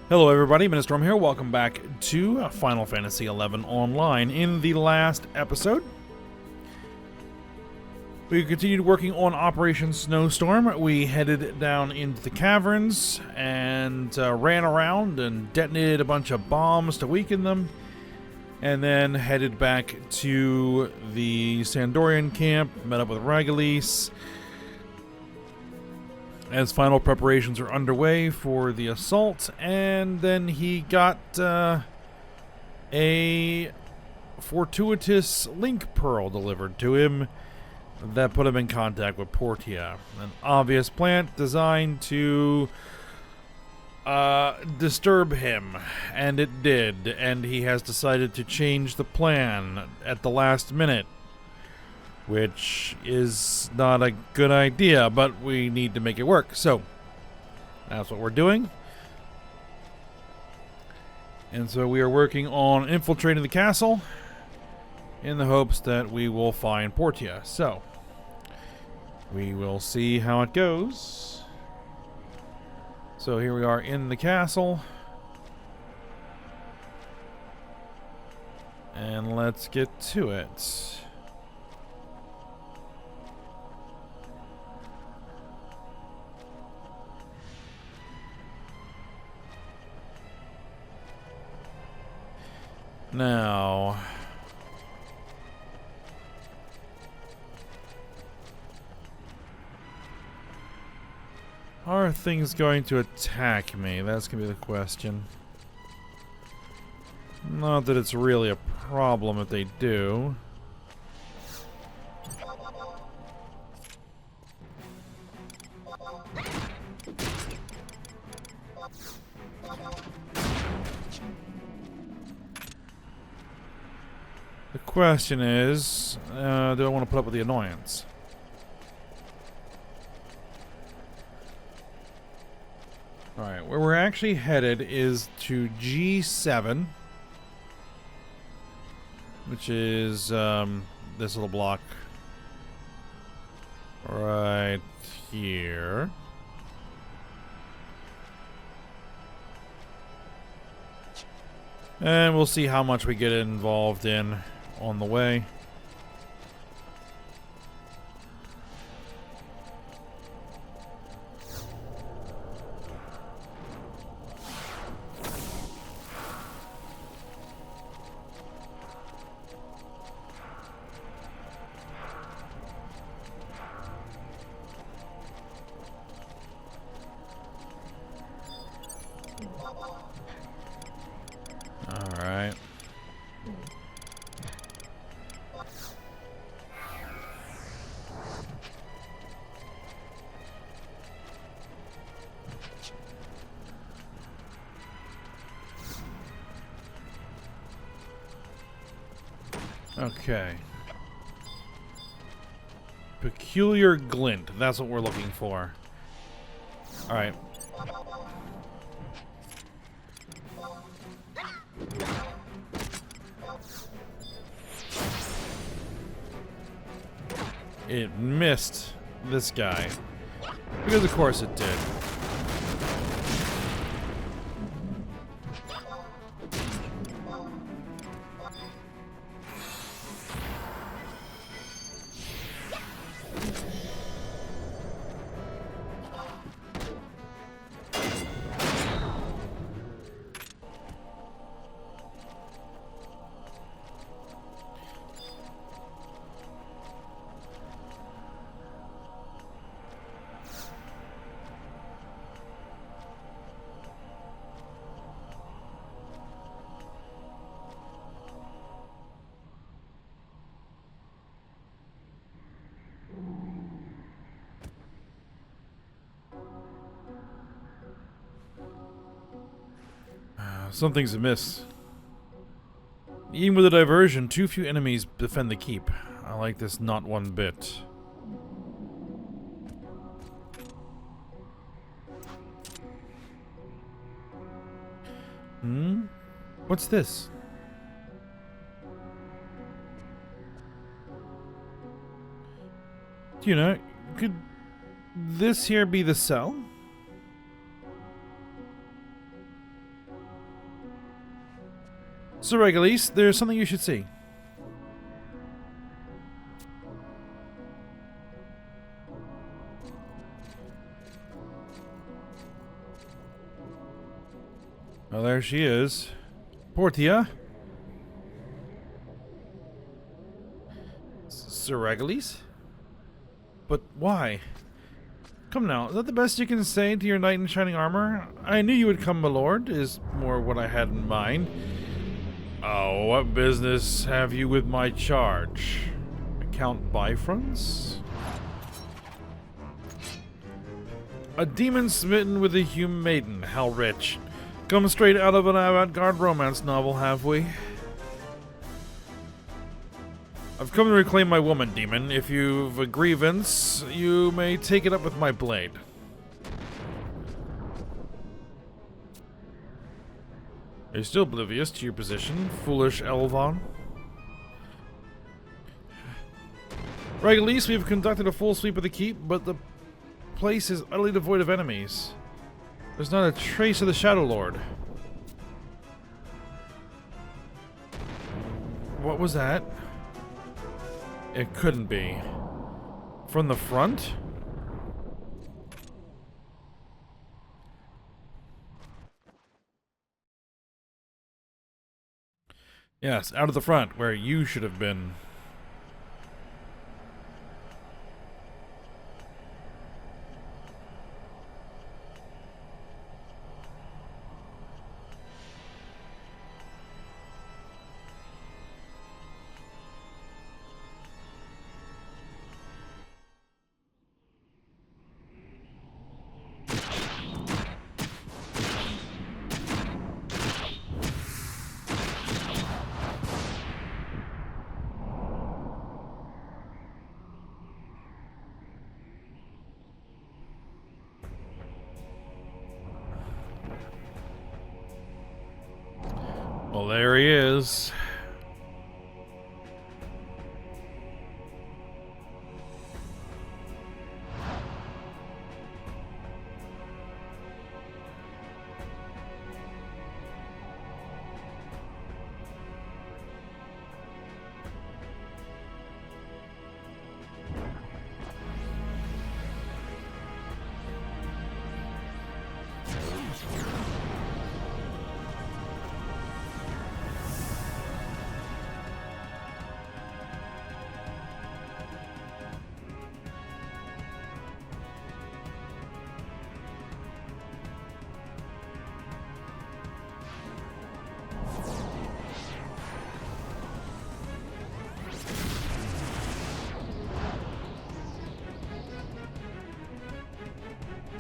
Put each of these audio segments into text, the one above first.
Hello everybody, Ministorm here. Welcome back to Final Fantasy XI Online. In the last episode, we continued working on Operation Snowstorm. We headed down into the caverns and ran around and detonated a bunch of bombs to weaken them, and then headed back to the Sandorian camp, met up with Ragalice, as final preparations are underway for the assault. And then he got a fortuitous link pearl delivered to him that put him in contact with Portia, an obvious plant designed to disturb him, and it did, and he has decided to change the plan at the last minute, which is not a good idea, but we need to make it work. So that's what we're doing. And so we are working on infiltrating the castle in the hopes that we will find Portia. So we will see how it goes. So here we are in the castle. And let's get to it. Now, are things going to attack me? That's going to be the question. Not that it's really a problem if they do. The question is, do I want to put up with the annoyance? Alright, where we're actually headed is to G7, which is this little block right here. And we'll see how much we get involved in on the way. All right. Okay. Peculiar glint. That's what we're looking for. Alright. It missed this guy. Because of course it did. Something's amiss. Even with a diversion, too few enemies defend the keep. I like this not one bit. What's this? Do you know, could this here be the cell? So, Regulis, there's something you should see. Oh, there she is. Portia. Sir Regulis? But why? Come now, is that the best you can say to your knight in shining armor? I knew you would come, my lord, is more what I had in mind. Oh, what business have you with my charge? Count Bifronts? A demon smitten with a human maiden, how rich. Come straight out of an avant-garde romance novel, have we? I've come to reclaim my woman, demon. If you've a grievance, you may take it up with my blade. Are you still oblivious to your position, foolish Elvon? Regulis, we've conducted a full sweep of the keep, but the place is utterly devoid of enemies. There's not a trace of the Shadow Lord. What was that? It couldn't be. From the front? Yes, out of the front, where you should have been. Well, there he is.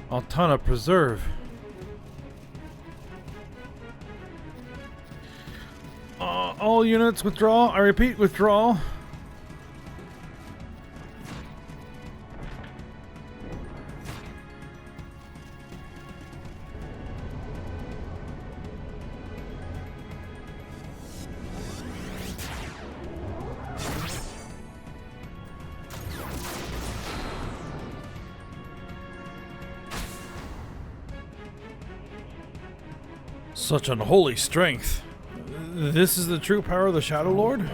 Altana Preserve. All units withdraw. I repeat, withdraw. Such unholy strength. This is the true power of the Shadow Lord?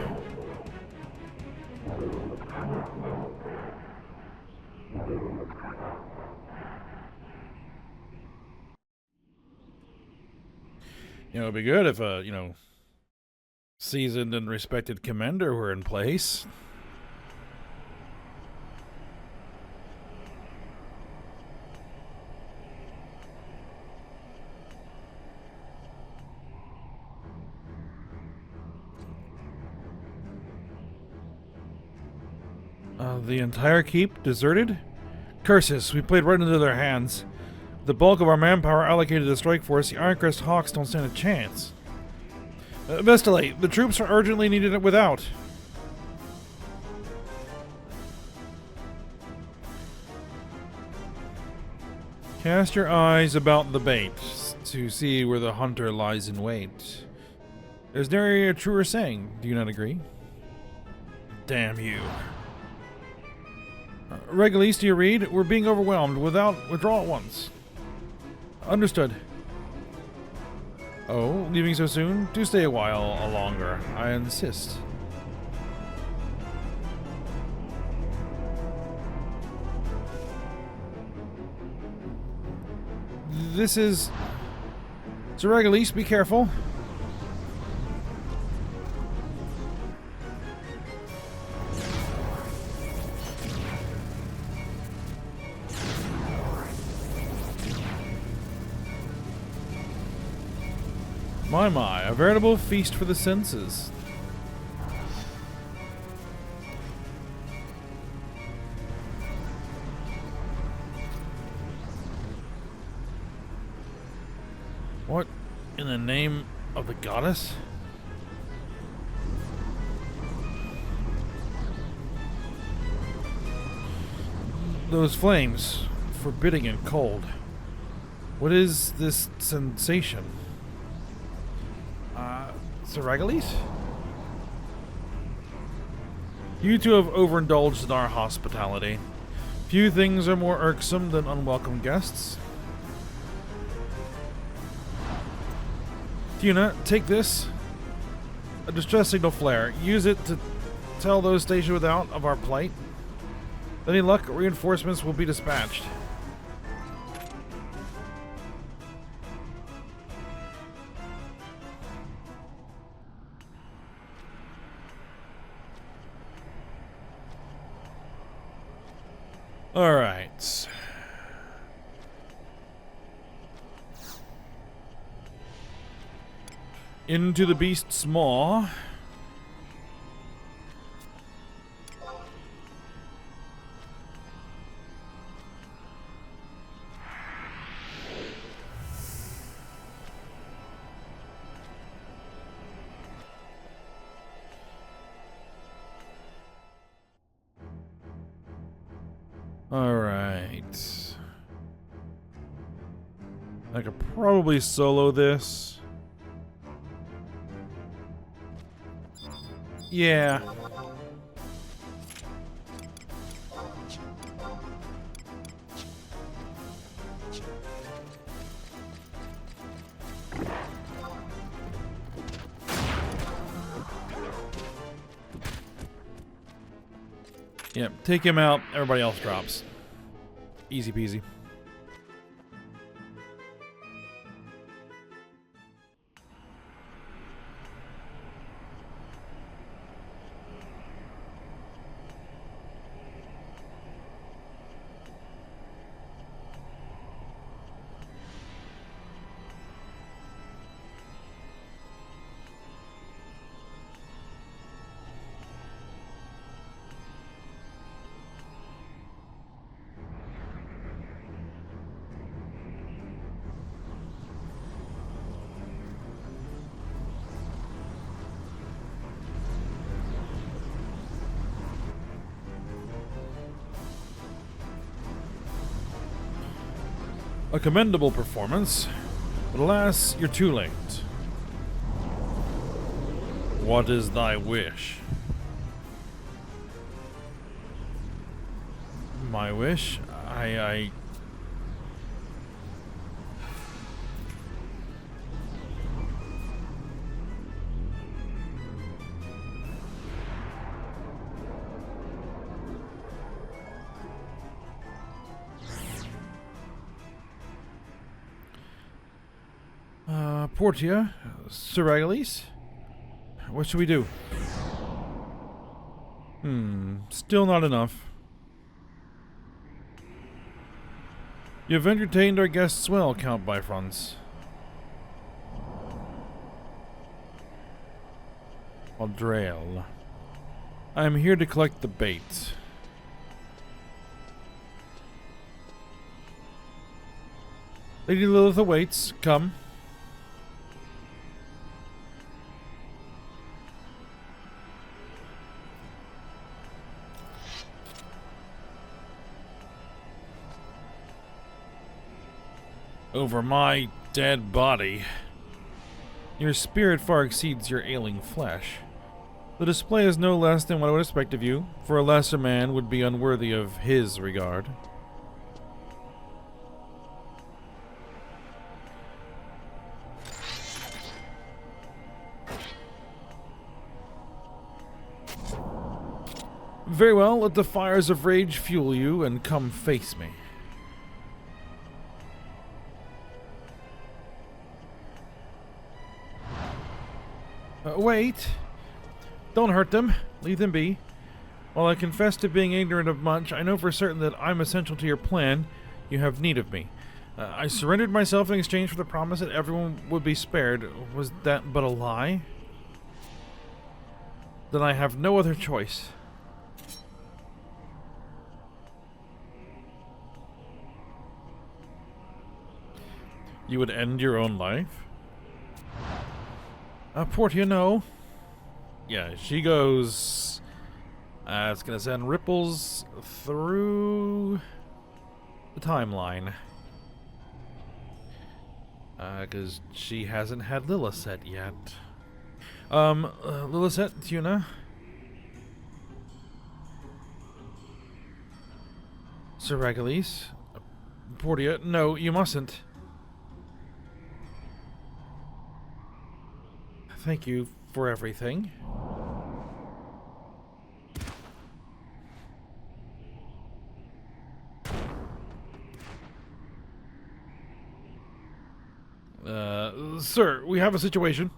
You know, it'd be good if a, seasoned and respected commander were in place. The entire keep deserted? Curses, we played right into their hands. The bulk of our manpower allocated to the strike force, the Ironcrest Hawks don't stand a chance. Vestalate, the troops are urgently needed without. Cast your eyes about the bait to see where the hunter lies in wait. There's nary a truer saying, do you not agree? Damn you. Regulis, do you read? We're being overwhelmed. Withdraw at once. Understood. Oh, leaving so soon? Do stay a while longer. I insist. This is... Zeregalis, be careful. My, a veritable feast for the senses. What in the name of the goddess? Those flames, forbidding and cold. What is this sensation? Zeregalis? You two have overindulged in our hospitality. Few things are more irksome than unwelcome guests. Tuna, take this. A distress signal flare. Use it to tell those stationed without of our plight. With any luck, reinforcements will be dispatched. All right. Into the beast's maw. All right. I could probably solo this. Yeah. Yep, take him out, everybody else drops. Easy peasy. A commendable performance, but alas, you're too late. What is thy wish? My wish? Portia, Zeregalis, what should we do? Still not enough. You've entertained our guests well, Count Bifrons. Vana'diel. I am here to collect the bait. Lady Lilith awaits. Come. Over my dead body. Your spirit far exceeds your ailing flesh. The display is no less than what I would expect of you, for a lesser man would be unworthy of his regard. Very well, let the fires of rage fuel you and come face me. Wait. Don't hurt them. Leave them be. While I confess to being ignorant of much, I know for certain that I'm essential to your plan. You have need of me. I surrendered myself in exchange for the promise that everyone would be spared. Was that but a lie? Then I have no other choice. You would end your own life? Portia, no. Yeah, she goes... it's gonna send ripples through the timeline. Because she hasn't had Lilith yet. Lilith, Tuna? Sir Regulis? Portia, no, you mustn't. Thank you for everything. Sir, we have a situation.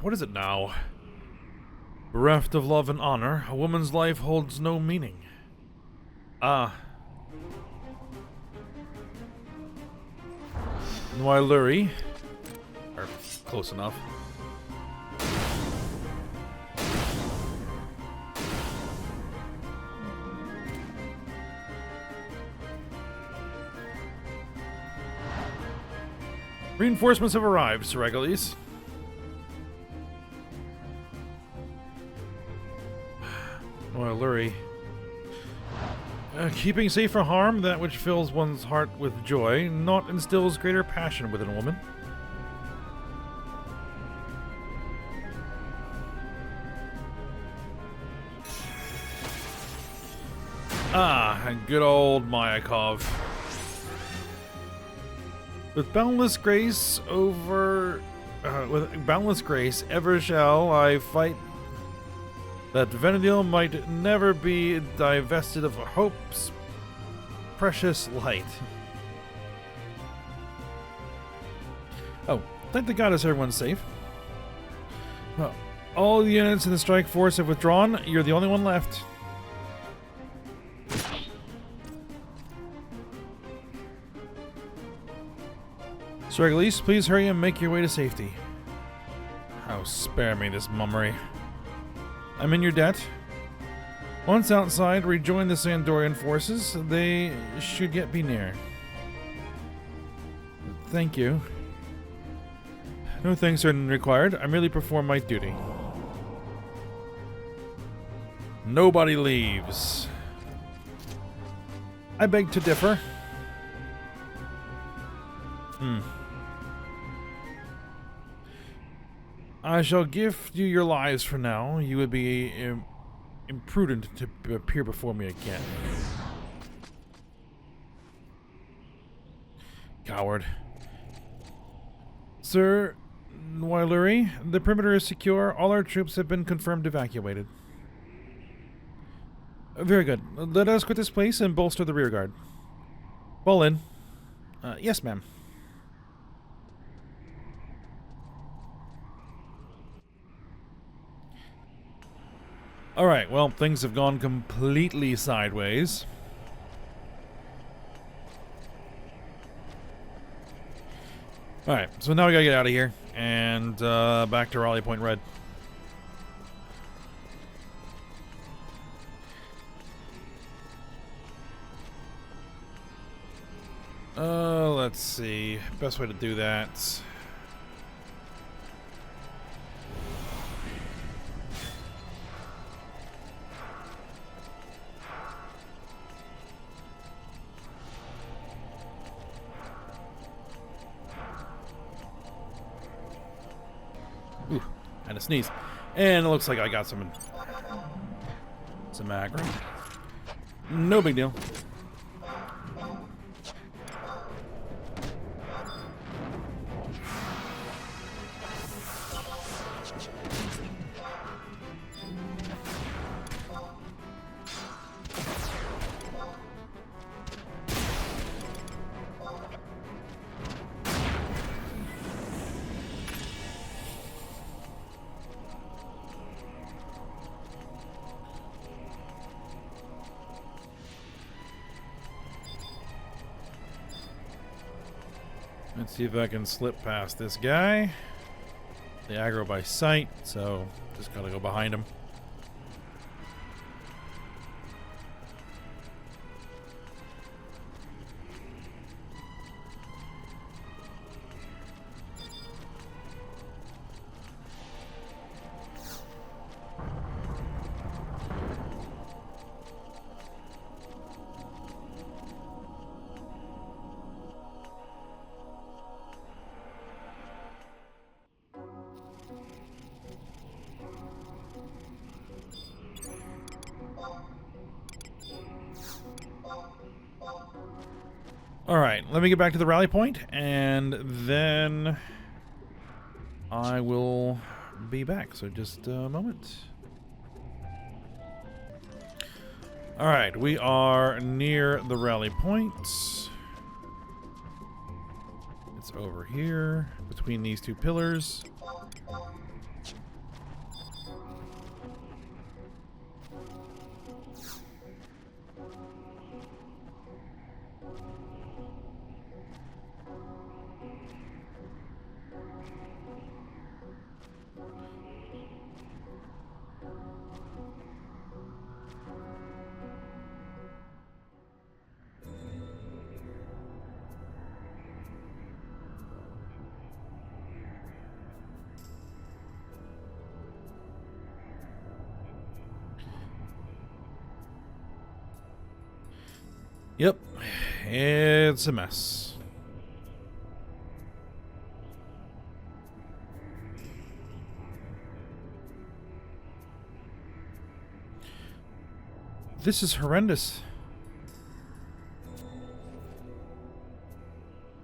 What is it now? Bereft of love and honor, a woman's life holds no meaning. Ah. Noiluri. Or close enough. Reinforcements have arrived, Sir Regulis. Noiluri. Keeping safe from harm, that which fills one's heart with joy, not instills greater passion within a woman. Ah, good old Mayakov. With boundless grace ever shall I fight that Vana'diel might never be divested of hope's precious light. Oh, thank the goddess everyone's safe. All the units in the strike force have withdrawn. You're the only one left. Sir Regulis, please hurry and make your way to safety. Oh, spare me this mummery. I'm in your debt. Once outside, rejoin the Sandorian forces. They should yet be near. Thank you. No thanks are required. I merely perform my duty. Nobody leaves. I beg to differ. I shall give you your lives for now. You would be imprudent to appear before me again. Coward. Sir Noiluri, the perimeter is secure. All our troops have been confirmed evacuated. Very good. Let us quit this place and bolster the rearguard. Fall in. Yes, ma'am. Alright, well, things have gone completely sideways. Alright, so now we gotta get out of here, and back to Raleigh Point Red. Let's see. Best way to do that. Ooh, and a sneeze. And it looks like I got some aggro. No big deal. Let's see if I can slip past this guy. They aggro by sight, so just gotta go behind him. Alright, let me get back to the rally point, and then I will be back. So just a moment. Alright, we are near the rally point. It's over here, between these two pillars. Yep, it's a mess. This is horrendous.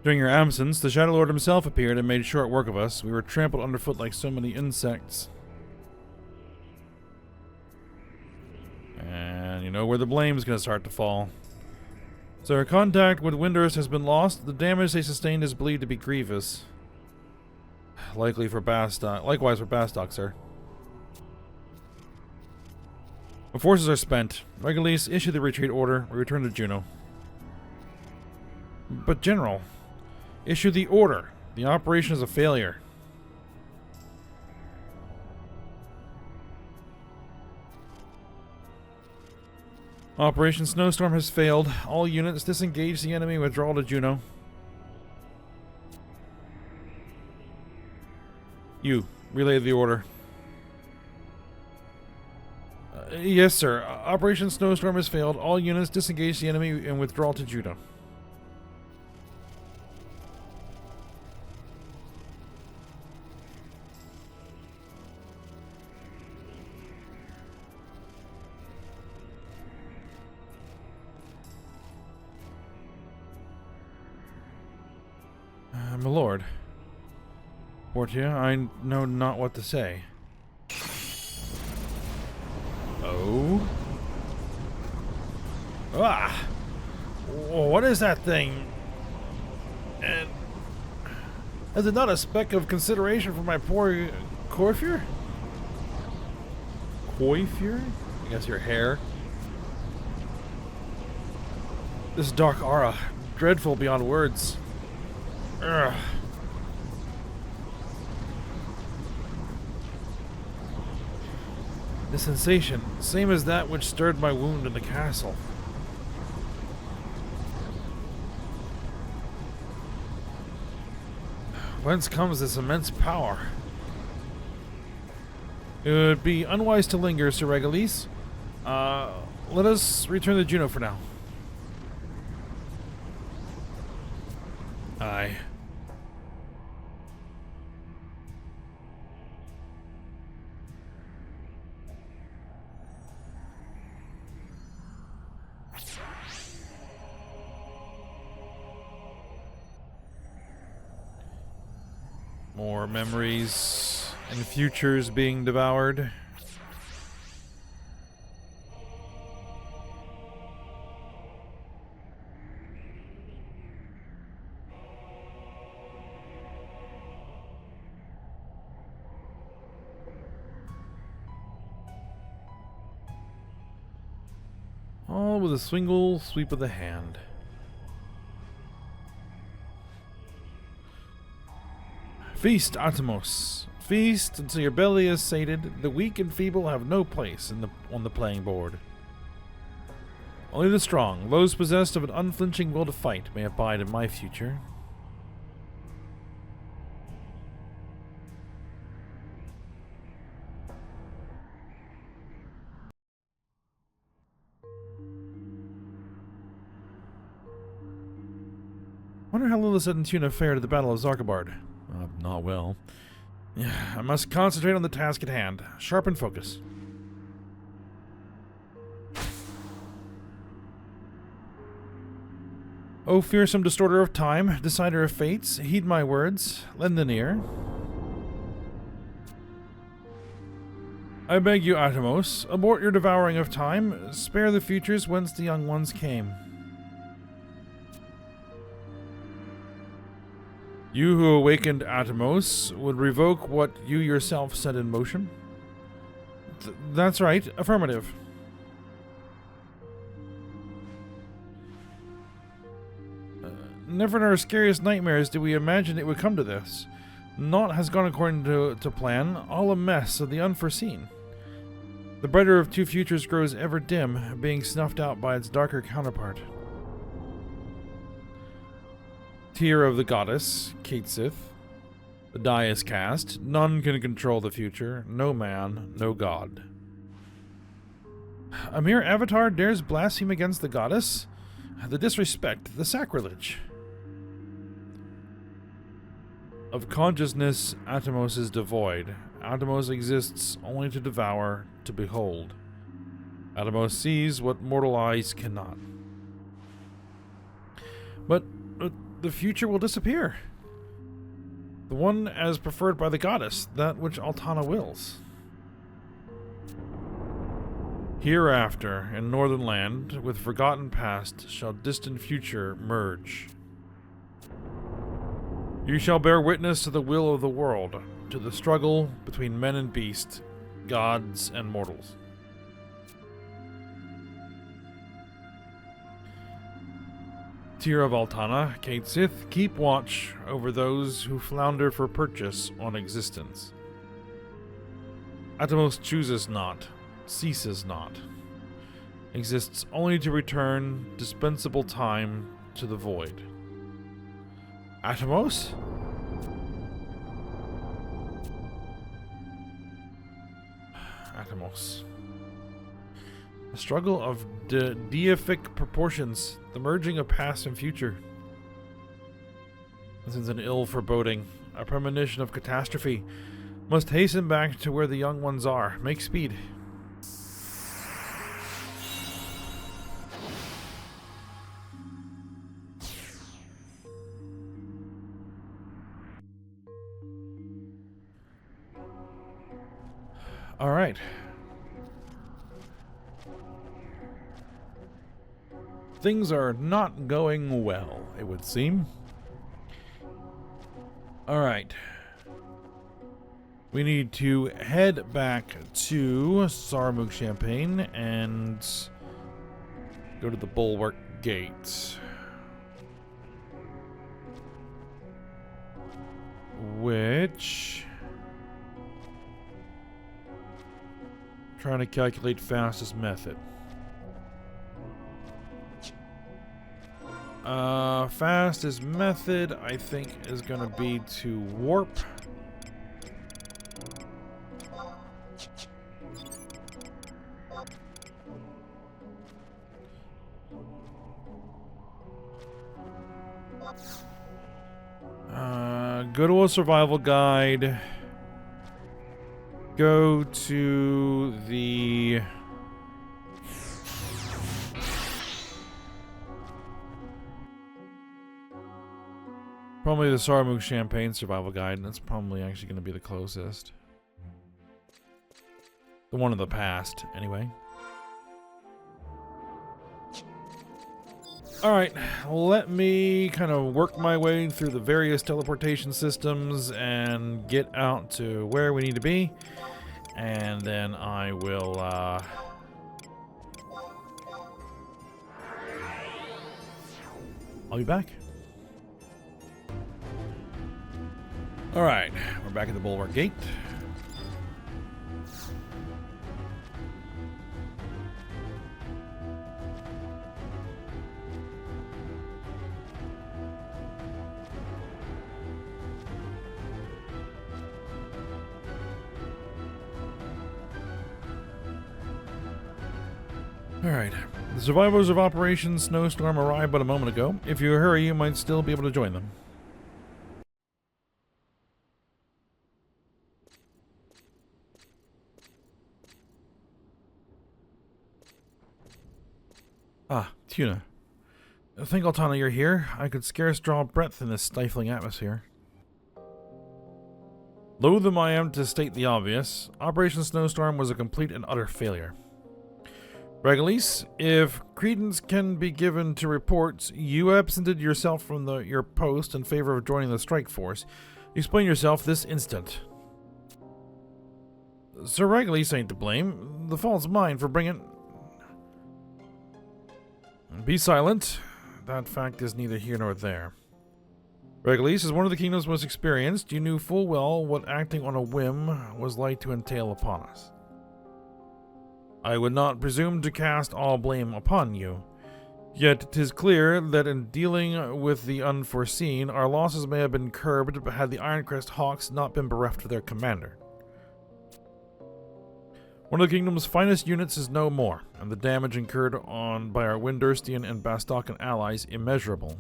During your absence, the Shadow Lord himself appeared and made short work of us. We were trampled underfoot like so many insects. And you know where the blame's gonna start to fall. So our contact with Windurst has been lost. The damage they sustained is believed to be grievous. Likewise for Bastock, sir. Our forces are spent. Regulus, issue the retreat order. We return to Juno. But General, issue the order. The operation is a failure. Operation Snowstorm has failed. All units disengage the enemy and withdraw to Juno. You, relay the order. Yes, sir. Operation Snowstorm has failed. All units disengage the enemy and withdraw to Juno. My lord. Portia, I know not what to say. Oh? Ah! What is that thing? And is it not a speck of consideration for my poor coiffure? Coiffure? I guess your hair. This dark aura, dreadful beyond words. Ugh. The sensation, same as that which stirred my wound in the castle. Whence comes this immense power? It would be unwise to linger, Sir Regulus. Let us return to Juno for now. Aye. More memories and futures being devoured. All with a single sweep of the hand. Feast, Atomos. Feast until your belly is sated. The weak and feeble have no place on the playing board. Only the strong, those possessed of an unflinching will to fight, may abide in my future. Wonder how Lilith and Tuna fared at the Battle of Zarkabard. Not well. Yeah, I must concentrate on the task at hand. Sharpen focus. O fearsome distorter of time, decider of fates, heed my words, lend an ear. I beg you, Atomos, abort your devouring of time, spare the futures whence the young ones came. You who awakened Atomos would revoke what you yourself set in motion? That's right, affirmative. Never in our scariest nightmares did we imagine it would come to this. Naught has gone according to plan, all a mess of the unforeseen. The brighter of two futures grows ever dim, being snuffed out by its darker counterpart. Tear of the goddess, Katesith. The die is cast. None can control the future. No man, no god. A mere avatar dares blaspheme against the goddess? The disrespect, the sacrilege. Of consciousness, Atomos is devoid. Atomos exists only to devour, to behold. Atomos sees what mortal eyes cannot. But the future will disappear. The one as preferred by the goddess, that which Altana wills. Hereafter, in northern land, with forgotten past, shall distant future merge. You shall bear witness to the will of the world, to the struggle between men and beast, gods and mortals. Tear of Altana, Katesith, keep watch over those who flounder for purchase on existence. Atomos chooses not, ceases not, exists only to return dispensable time to the void. Atomos? Atomos. A struggle of deific proportions, the merging of past and future. This is an ill foreboding, a premonition of catastrophe. Must hasten back to where the young ones are. Make speed. All right. Things are not going well, it would seem. All right. We need to head back to Saramuk Champagne and go to the Bulwark Gate. Which... trying to calculate fastest method. Fastest method, I think, is going to be to warp. Go to a survival guide. Go to the... probably the Saramuk Champagne survival guide. That's probably actually going to be the closest. The one of the past, anyway. Alright, let me kind of work my way through the various teleportation systems and get out to where we need to be. And then I will, I'll be back. Alright, we're back at the Bulwark Gate. Alright, the survivors of Operation Snowstorm arrived but a moment ago. If you hurry, you might still be able to join them. Ah, Tuna. Thank Altana you're here. I could scarce draw breath in this stifling atmosphere. Loath I am to state the obvious, Operation Snowstorm was a complete and utter failure. Regulis, if credence can be given to reports, you absented yourself from your post in favor of joining the strike force. Explain yourself this instant. Sir Regulis ain't to blame. The fault's mine for bringing... Be silent. That fact is neither here nor there. Regulis, as one of the kingdom's most experienced, you knew full well what acting on a whim was like to entail upon us. I would not presume to cast all blame upon you. Yet 'tis clear that in dealing with the unforeseen, our losses may have been curbed had the Ironcrest Hawks not been bereft of their commander. One of the kingdom's finest units is no more, and the damage incurred by our Windurstian and Bastocan allies immeasurable.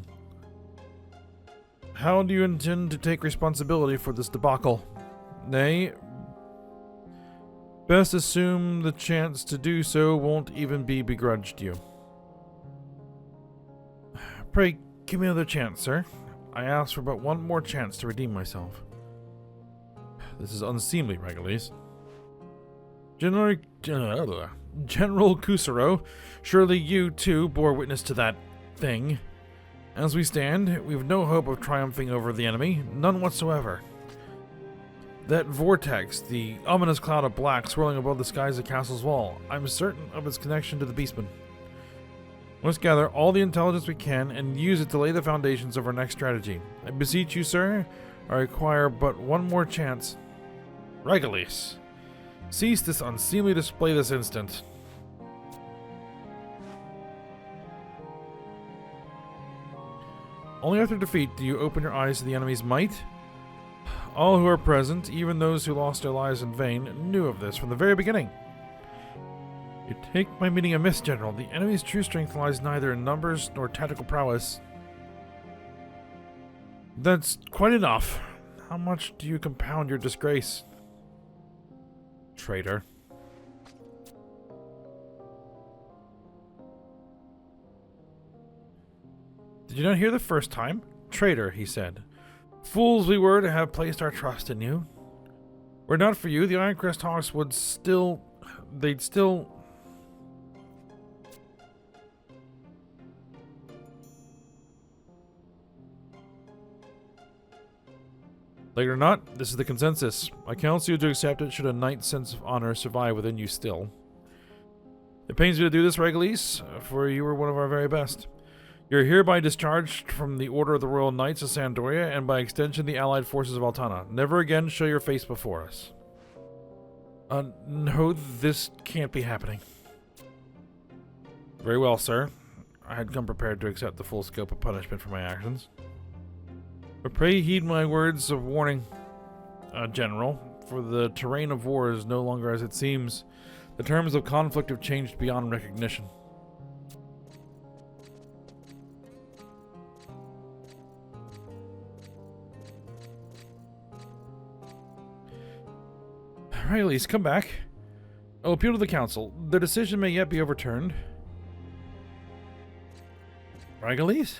How do you intend to take responsibility for this debacle? Nay, best assume the chance to do so won't even be begrudged you. Pray, give me another chance, sir. I ask for but one more chance to redeem myself. This is unseemly, Regulis. General Kusaro, surely you, too, bore witness to that thing. As we stand, we've no hope of triumphing over the enemy, none whatsoever. That vortex, the ominous cloud of black swirling above the skies of Castle's Wall, I'm certain of its connection to the Beastmen. Let's gather all the intelligence we can and use it to lay the foundations of our next strategy. I beseech you, sir, I require but one more chance. Regulis, cease this unseemly display this instant. Only after defeat do you open your eyes to the enemy's might. All who are present, even those who lost their lives in vain, knew of this from the very beginning. You take my meaning amiss, General. The enemy's true strength lies neither in numbers nor tactical prowess. That's quite enough. How much do you compound your disgrace? Traitor. Did you not hear the first time? Traitor, he said. Fools we were to have placed our trust in you. Were it not for you, the Ironcrest Hawks would still... They'd still... Like it or not, this is the consensus. I counsel you to accept it should a knight's sense of honor survive within you still. It pains me to do this, Regulis, for you were one of our very best. You're hereby discharged from the Order of the Royal Knights of Sandoria and by extension the allied forces of Altana. Never again show your face before us. No, this can't be happening. Very well, sir. I had come prepared to accept the full scope of punishment for my actions. But pray heed my words of warning, General, for the terrain of war is no longer as it seems. The terms of conflict have changed beyond recognition. Regulis, come back. I'll appeal to the council. The decision may yet be overturned. Regulis?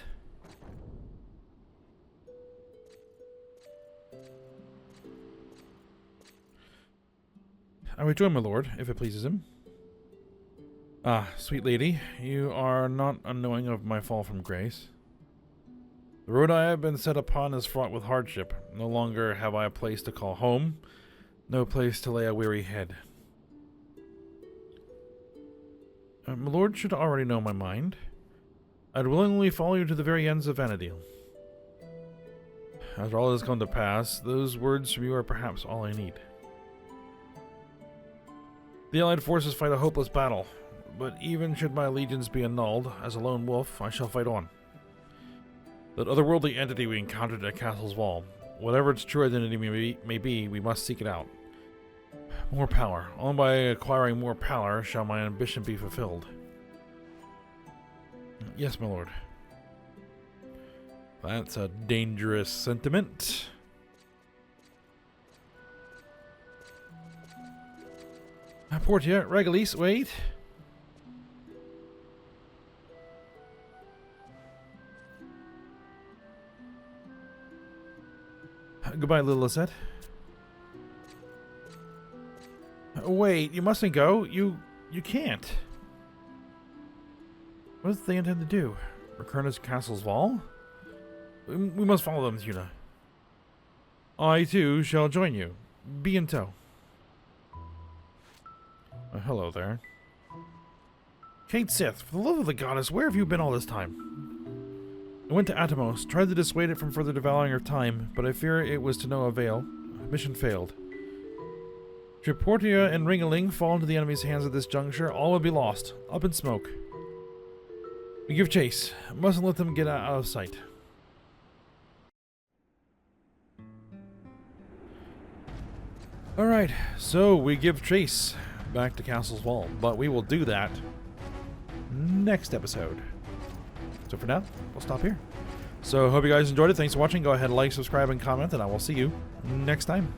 I rejoin, my lord, if it pleases him. Ah, sweet lady, you are not unknowing of my fall from grace. The road I have been set upon is fraught with hardship. No longer have I a place to call home. No place to lay a weary head. My lord should already know my mind. I'd willingly follow you to the very ends of Vana'diel. After all has come to pass, those words from you are perhaps all I need. The Allied forces fight a hopeless battle, but even should my allegiance be annulled, as a lone wolf, I shall fight on. That otherworldly entity we encountered at Castle's Wall, whatever its true identity may be, we must seek it out. More power. Only by acquiring more power shall my ambition be fulfilled. Yes, my lord. That's a dangerous sentiment. Portia, Regalis, wait. Goodbye, little Lisette. Wait, you mustn't go. You can't. What does they intend to do? Return to Castle's Wall? We must follow them, Tuna. I, too, shall join you. Be in tow. Hello there. Kate Sith, for the love of the goddess, where have you been all this time? I went to Atomos, tried to dissuade it from further devouring our time, but I fear it was to no avail. Mission failed. Should Portia and Ringaling fall into the enemy's hands at this juncture, all would be lost. Up in smoke. We give chase. Mustn't let them get out of sight. Alright, so we give chase back to Castle's Wall, but we will do that next episode. So for now, we'll stop here. So hope you guys enjoyed it. Thanks for watching. Go ahead, like, subscribe, and comment, and I will see you next time.